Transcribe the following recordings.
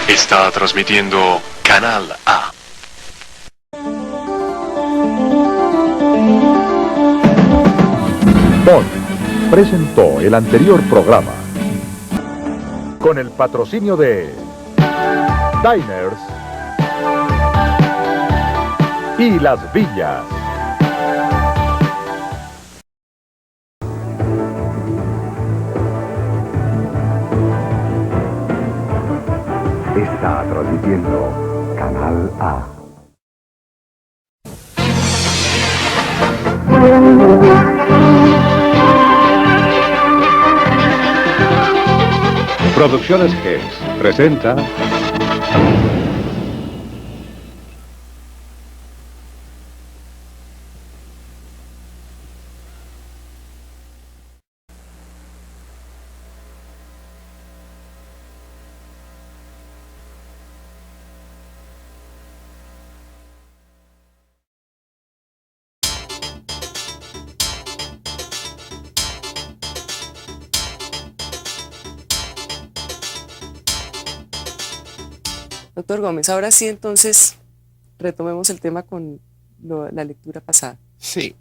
Está transmitiendo Canal A. Bond presentó el anterior programa con el patrocinio de Diners y Las Villas. Está transmitiendo Canal A. Producciones Hex presenta Doctor Gómez, ahora sí entonces retomemos el tema con la lectura pasada. Sí,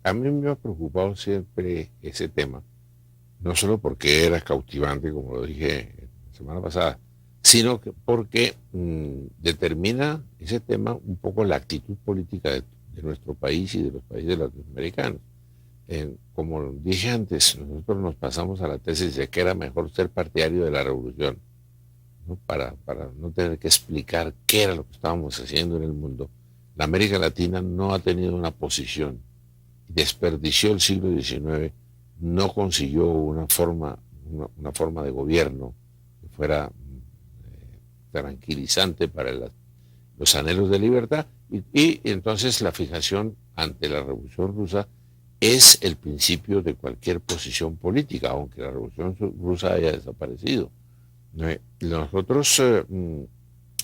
a mí me ha preocupado siempre ese tema, no solo porque era cautivante, como lo dije la semana pasada, sino que porque determina ese tema un poco la actitud política de nuestro país y de los países latinoamericanos. Como dije antes, nosotros nos pasamos a la tesis de que era mejor ser partidario de la revolución, ¿no? Para no tener que explicar qué era lo que estábamos haciendo en el mundo. La América Latina no ha tenido una posición, desperdició el siglo XIX, no consiguió una forma de gobierno que fuera tranquilizante para los anhelos de libertad, y entonces la fijación ante la Revolución Rusa es el principio de cualquier posición política, aunque la Revolución Rusa haya desaparecido. Nosotros,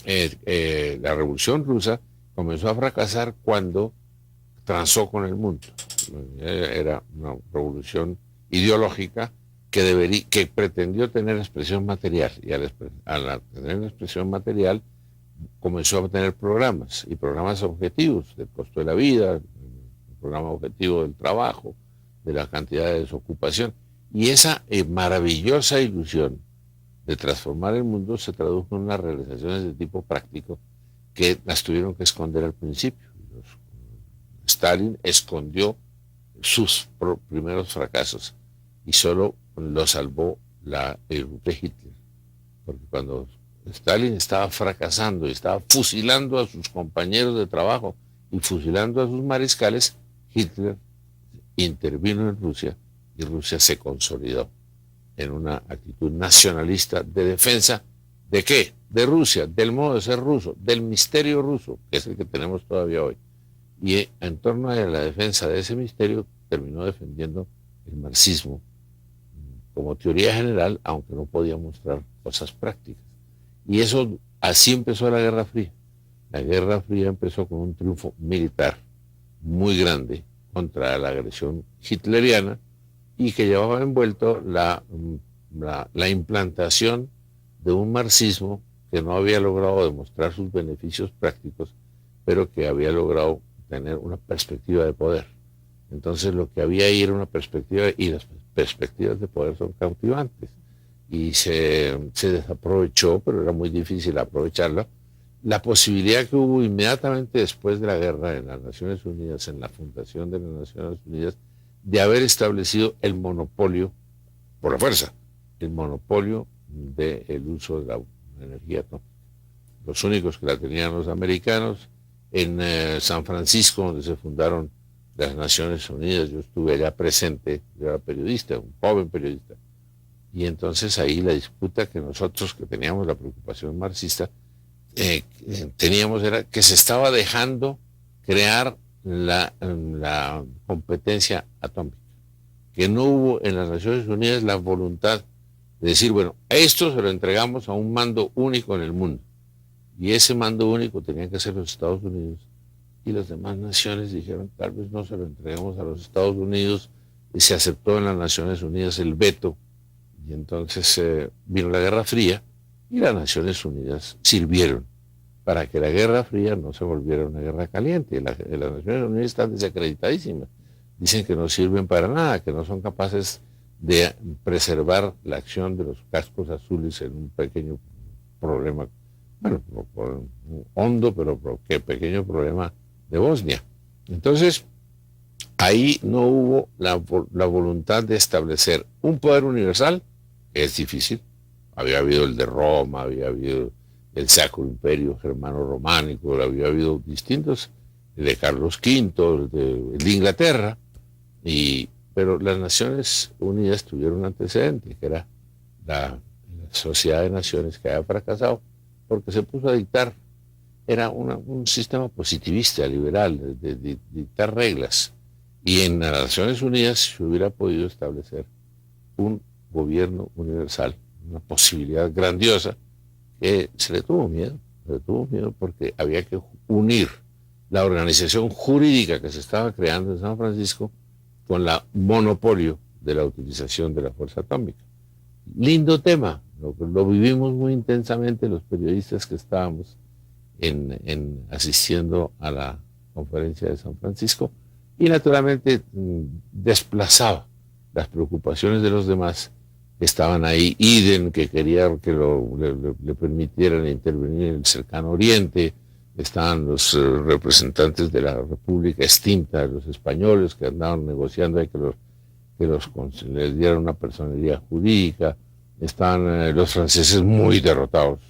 la Revolución Rusa comenzó a fracasar cuando transó con el mundo. Era una revolución ideológica que pretendió tener expresión material, y al tener expresión material comenzó a tener programas, y programas objetivos del costo de la vida, el programa objetivo del trabajo, de la cantidad de desocupación, y esa maravillosa ilusión de transformar el mundo se tradujo en unas realizaciones de tipo práctico que las tuvieron que esconder al principio. Stalin escondió sus primeros fracasos y solo lo salvó el de Hitler, porque cuando Stalin estaba fracasando y estaba fusilando a sus compañeros de trabajo y fusilando a sus mariscales, Hitler intervino en Rusia y Rusia se consolidó en una actitud nacionalista de defensa. ¿De qué? De Rusia, del modo de ser ruso, del misterio ruso, que es el que tenemos todavía hoy. Y en torno a la defensa de ese misterio terminó defendiendo el marxismo como teoría general, aunque no podía mostrar cosas prácticas. Y eso, así empezó la Guerra Fría. La Guerra Fría empezó con un triunfo militar muy grande contra la agresión hitleriana, y que llevaba envuelto la implantación de un marxismo que no había logrado demostrar sus beneficios prácticos, pero que había logrado tener una perspectiva de poder. Entonces lo que había ahí era una perspectiva, y las perspectivas de poder son cautivantes, y se desaprovechó, pero era muy difícil aprovecharla, la posibilidad que hubo inmediatamente después de la guerra en las Naciones Unidas, en la fundación de las Naciones Unidas, de haber establecido el monopolio, por la fuerza, el monopolio del uso de la energía atómica. Los únicos que la tenían los americanos. En San Francisco, donde se fundaron las Naciones Unidas, yo estuve allá presente, yo era periodista, un joven periodista, y entonces ahí la disputa que nosotros, que teníamos la preocupación marxista, teníamos era que se estaba dejando crear la competencia atómica, que no hubo en las Naciones Unidas la voluntad de decir, bueno, esto se lo entregamos a un mando único en el mundo, y ese mando único tenía que ser los Estados Unidos, y las demás naciones dijeron, tal vez no se lo entreguemos a los Estados Unidos, y se aceptó en las Naciones Unidas el veto, y entonces vino la Guerra Fría, Y las Naciones Unidas sirvieron para que la Guerra Fría no se volviera una guerra caliente. Las Naciones Unidas están desacreditadísimas. Dicen que no sirven para nada, que no son capaces de preservar la acción de los cascos azules en un pequeño problema, bueno, un hondo, pero que pequeño problema de Bosnia. Entonces, ahí no hubo la voluntad de establecer un poder universal, que es difícil. Había habido el de Roma, había habido el Sacro Imperio Germano-Románico, había habido distintos, el de Carlos V, el de Inglaterra, pero las Naciones Unidas tuvieron un antecedente, que era la Sociedad de Naciones, que había fracasado porque se puso a dictar, era un sistema positivista, liberal, de dictar reglas. Y en las Naciones Unidas se hubiera podido establecer un gobierno universal, una posibilidad grandiosa, que se le tuvo miedo porque había que unir la organización jurídica que se estaba creando en San Francisco con la monopolio de la utilización de la fuerza atómica. Lindo tema, lo vivimos muy intensamente los periodistas que estábamos asistiendo a la conferencia de San Francisco, y naturalmente desplazaba las preocupaciones de los demás que estaban ahí. Iden, que quería que le permitieran intervenir en el cercano oriente. Estaban los representantes de la República extinta, los españoles, que andaban negociando ahí que les dieran una personería jurídica. Estaban los franceses muy derrotados,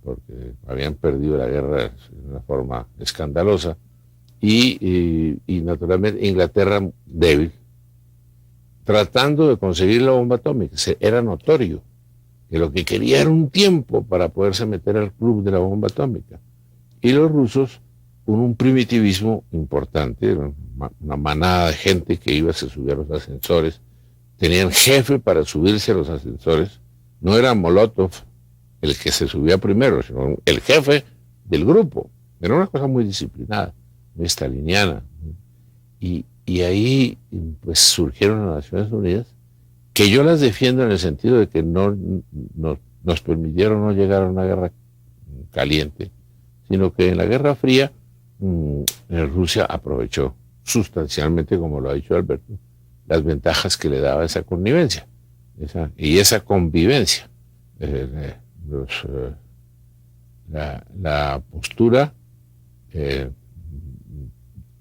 porque habían perdido la guerra de una forma escandalosa. Y naturalmente Inglaterra débil, tratando de conseguir la bomba atómica. Era notorio que lo que quería era un tiempo para poderse meter al club de la bomba atómica. Y los rusos, con un primitivismo importante, una manada de gente que iba, se subía a los ascensores, tenían jefe para subirse a los ascensores. No era Molotov el que se subía primero, sino el jefe del grupo. Era una cosa muy disciplinada, muy staliniana. Y ahí pues surgieron las Naciones Unidas, que yo las defiendo en el sentido de que no nos permitieron no llegar a una guerra caliente, sino que en la Guerra Fría Rusia aprovechó sustancialmente, como lo ha dicho Alberto, las ventajas que le daba esa connivencia y esa convivencia. La postura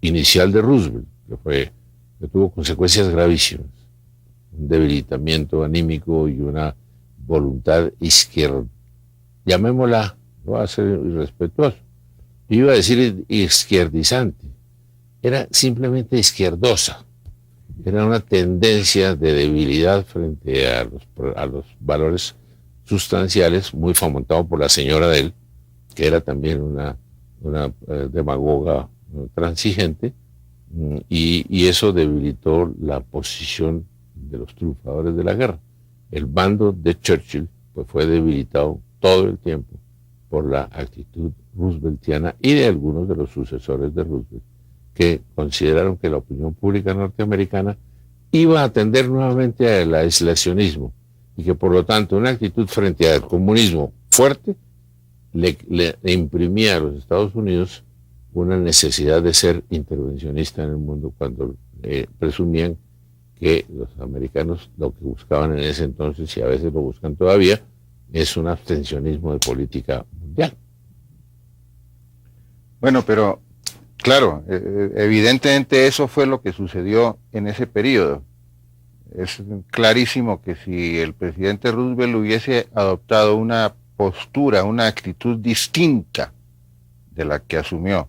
inicial de Roosevelt, que tuvo consecuencias gravísimas, un debilitamiento anímico y una voluntad izquierda, llamémosla, no va a ser irrespetuoso, yo iba a decir izquierdizante, era simplemente izquierdosa, era una tendencia de debilidad frente a los valores sustanciales, muy fomentado por la señora de él, que era también una demagoga transigente, y eso debilitó la posición de los triunfadores de la guerra. El bando de Churchill pues fue debilitado todo el tiempo por la actitud rooseveltiana y de algunos de los sucesores de Roosevelt, que consideraron que la opinión pública norteamericana iba a tender nuevamente al aislacionismo y que por lo tanto una actitud frente al comunismo fuerte le imprimía a los Estados Unidos una necesidad de ser intervencionista en el mundo, cuando presumían que los americanos lo que buscaban en ese entonces, y a veces lo buscan todavía, es un abstencionismo de política mundial. Bueno, pero claro, evidentemente eso fue lo que sucedió en ese periodo. Es clarísimo que si el presidente Roosevelt hubiese adoptado una postura, una actitud distinta de la que asumió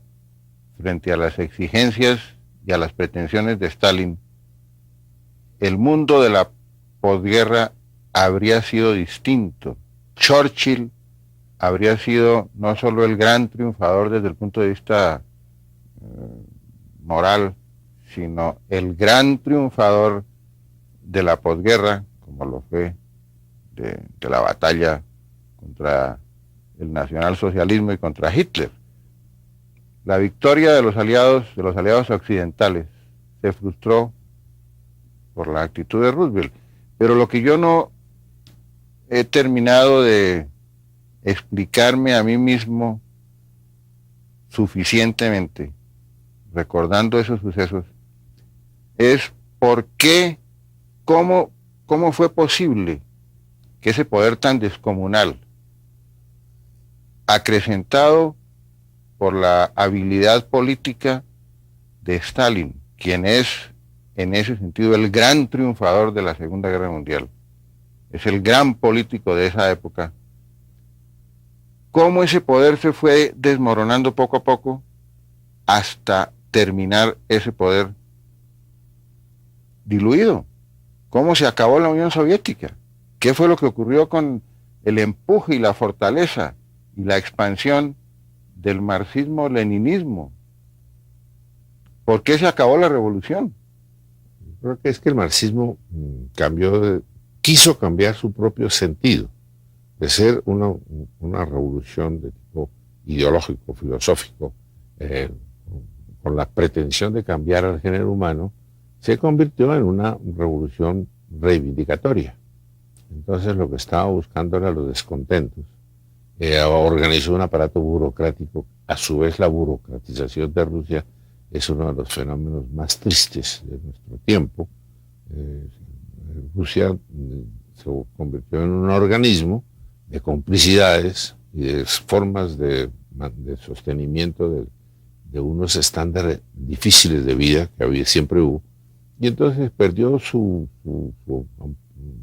frente a las exigencias y a las pretensiones de Stalin, el mundo de la posguerra habría sido distinto. Churchill habría sido no solo el gran triunfador desde el punto de vista moral, sino el gran triunfador de la posguerra, como lo fue de la batalla contra el nacionalsocialismo y contra Hitler. La victoria de los aliados occidentales se frustró por la actitud de Roosevelt. Pero lo que yo no he terminado de explicarme a mí mismo suficientemente, recordando esos sucesos, es por qué, cómo fue posible que ese poder tan descomunal, acrecentado por la habilidad política de Stalin, quien es en ese sentido el gran triunfador de la Segunda Guerra Mundial, es el gran político de esa época, cómo ese poder se fue desmoronando poco a poco hasta terminar ese poder diluido, cómo se acabó la Unión Soviética, qué fue lo que ocurrió con el empuje y la fortaleza y la expansión del marxismo-leninismo, por qué se acabó la revolución. Creo que es que el marxismo quiso cambiar su propio sentido, de ser una revolución de tipo ideológico, filosófico, con la pretensión de cambiar al género humano, se convirtió en una revolución reivindicatoria. Entonces lo que estaba buscando era los descontentos. Organizó un aparato burocrático. A su vez, la burocratización de Rusia es uno de los fenómenos más tristes de nuestro tiempo. Rusia se convirtió en un organismo de complicidades y de formas de sostenimiento de unos estándares difíciles de vida que siempre hubo, y entonces perdió su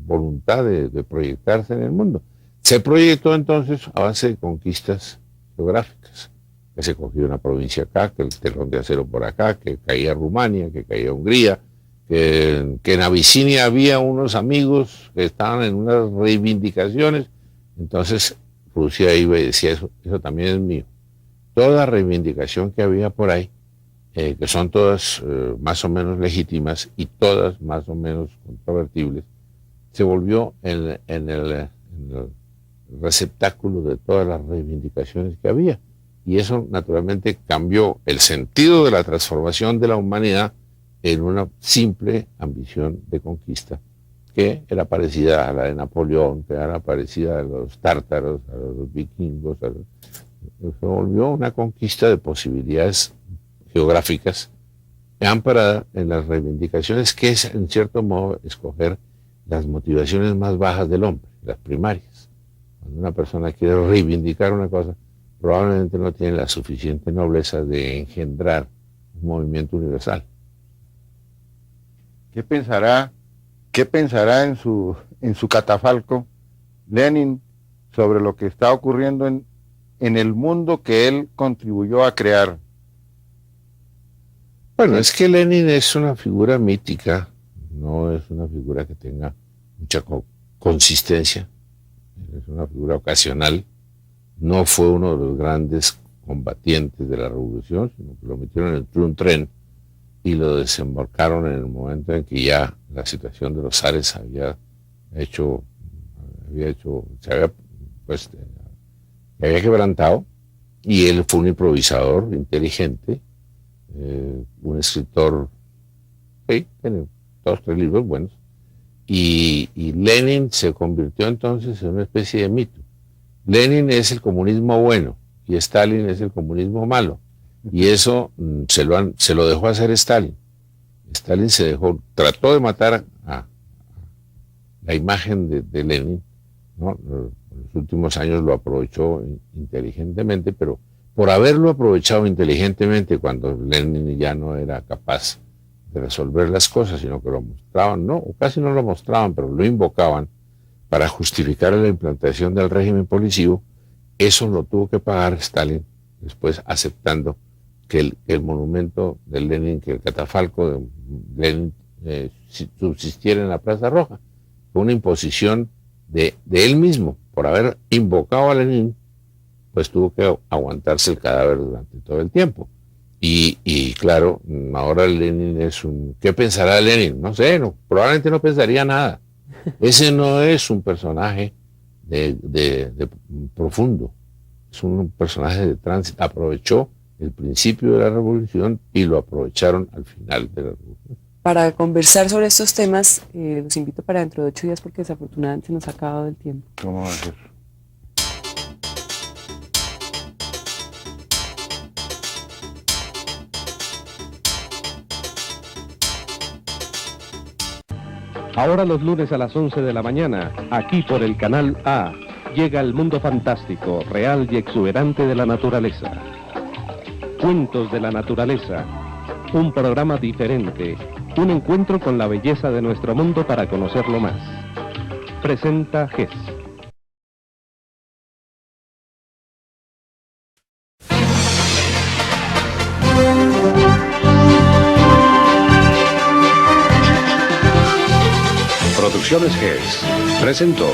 voluntad de proyectarse en el mundo. Se proyectó entonces a base de conquistas geográficas, que se cogió una provincia acá, que el telón de acero por acá, que caía Rumania, que caía Hungría, que en Abisinia había unos amigos que estaban en unas reivindicaciones. Entonces Rusia iba y decía, eso también es mío. Toda reivindicación que había por ahí, que son todas más o menos legítimas y todas más o menos controvertibles, se volvió en el receptáculo de todas las reivindicaciones que había. Y eso naturalmente cambió el sentido de la transformación de la humanidad en una simple ambición de conquista, que era parecida a la de Napoleón, que era parecida a los tártaros, a los vikingos. Se volvió una conquista de posibilidades geográficas amparada en las reivindicaciones, que es en cierto modo escoger las motivaciones más bajas del hombre, las primarias. Cuando una persona quiere reivindicar una cosa, probablemente no tiene la suficiente nobleza de engendrar un movimiento universal. ¿Qué pensará en su catafalco Lenin sobre lo que está ocurriendo en el mundo que él contribuyó a crear? Bueno, es que Lenin es una figura mítica, no es una figura que tenga mucha consistencia, es una figura ocasional, no fue uno de los grandes combatientes de la revolución, sino que lo metieron en un tren y lo desembarcaron en el momento en que ya la situación de los zares se había quebrantado, y él fue un improvisador inteligente, un escritor, sí, tiene 2 o 3 libros buenos, y Lenin se convirtió entonces en una especie de mito. Lenin es el comunismo bueno y Stalin es el comunismo malo, y eso se lo dejó hacer Stalin. Stalin trató de matar a la imagen de Lenin, ¿no? En los últimos años lo aprovechó inteligentemente, pero por haberlo aprovechado inteligentemente cuando Lenin ya no era capaz de resolver las cosas, sino que lo mostraban, no, o casi no lo mostraban, pero lo invocaban para justificar la implantación del régimen policivo, eso lo tuvo que pagar Stalin, después aceptando que el monumento de Lenin, que el catafalco de Lenin subsistiera en la Plaza Roja. Fue una imposición de él mismo, por haber invocado a Lenin, pues tuvo que aguantarse el cadáver durante todo el tiempo. Y claro, ahora Lenin es ¿qué pensará Lenin? No sé, probablemente no pensaría nada. Ese no es un personaje de profundo, es un personaje de tránsito. Aprovechó el principio de la revolución y lo aprovecharon al final de la revolución. Para conversar sobre estos temas, los invito para dentro de 8 días porque desafortunadamente se nos ha acabado el tiempo. ¿Cómo va a ser? Ahora los lunes a las 11 de la mañana, aquí por el Canal A, llega el mundo fantástico, real y exuberante de la naturaleza. Cuentos de la naturaleza, un programa diferente, un encuentro con la belleza de nuestro mundo para conocerlo más. Presenta GES. Producciones GES presentó